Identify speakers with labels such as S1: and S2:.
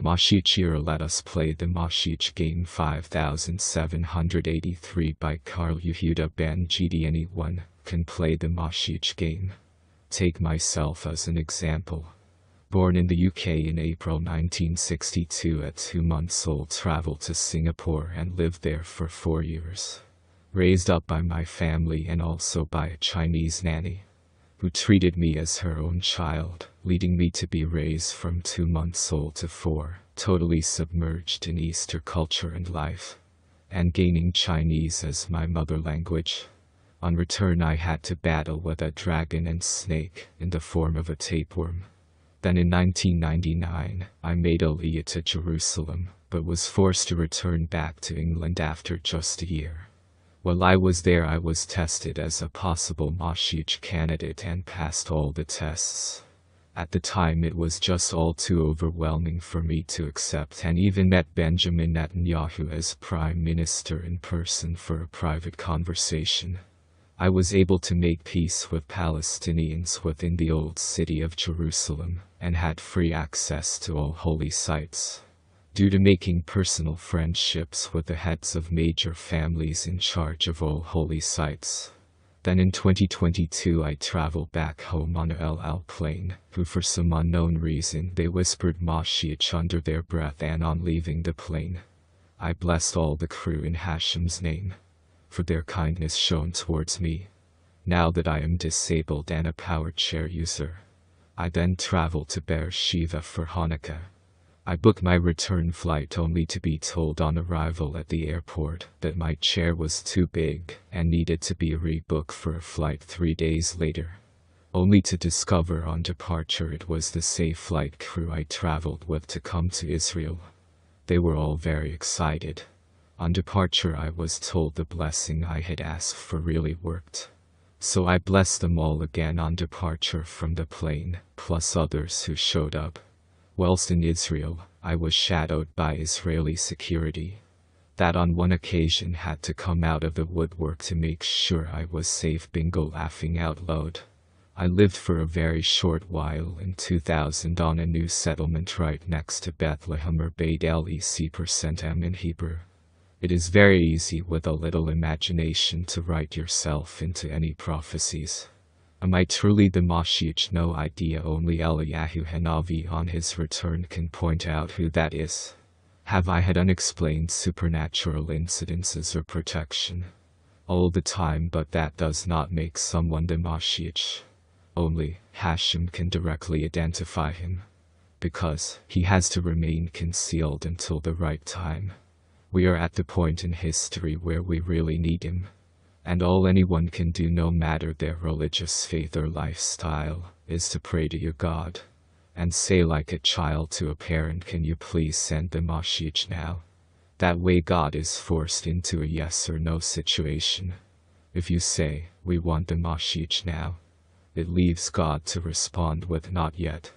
S1: MoShiach, let us play the MoShiach game 5783 by MoShiach Ben-Yosef. Anyone can play the MoShiach game. Take myself as an example. Born in the UK in April 1962, at 2 months old, traveled to Singapore and lived there for 4 years. Raised up by my family and also by a Chinese nanny, who treated me as her own child, leading me to be raised from 2 months old to 4, totally submerged in Eastern culture and life, and gaining Chinese as my mother language. On return, I had to battle with a dragon and snake in the form of a tapeworm. Then in 1999, I made Aliyah to Jerusalem, but was forced to return back to England after just a year. While I was there, I was tested as a possible MoShiach candidate and passed all the tests. At the time, it was just all too overwhelming for me to accept, and even met Benjamin Netanyahu as Prime Minister in person for a private conversation. I was able to make peace with Palestinians within the old city of Jerusalem, and had free access to all holy sites, due to making personal friendships with the heads of major families in charge of all holy sites. Then in 2022, I traveled back home on a El Al plane, who for some unknown reason they whispered MoShiach under their breath, and on leaving the plane, I blessed all the crew in HaShem's name for their kindness shown towards me. Now that I am disabled and a power chair user, I then traveled to Beersheba for Hanukkah. I booked my return flight only to be told on arrival at the airport that my chair was too big and needed to be rebooked for a flight 3 days later, only to discover on departure it was the same flight crew I traveled with to come to Israel. They were all very excited. On departure, I was told the blessing I had asked for really worked. So I blessed them all again on departure from the plane, plus others who showed up. Whilst in Israel, I was shadowed by Israeli security, that on one occasion had to come out of the woodwork to make sure I was safe. Bingo, laughing out loud. I lived for a very short while in 2000 on a new settlement right next to Bethlehem, or Beit El-Ec% in Hebrew. It is very easy with a little imagination to write yourself into any prophecies. Am I truly the MoShiach? No idea. Only Eliyahu Hanavi on his return can point out who that is. Have I had unexplained supernatural incidences or protection all the time? But that does not make someone the MoShiach. Only HaShem can directly identify him, because he has to remain concealed until the right time. We are at the point in history where we really need him. And all anyone can do, no matter their religious faith or lifestyle, is to pray to your God, and say like a child to a parent, "Can you please send the MoShiach now?" That way God is forced into a yes or no situation. If you say, "We want the MoShiach now," it leaves God to respond with "not yet."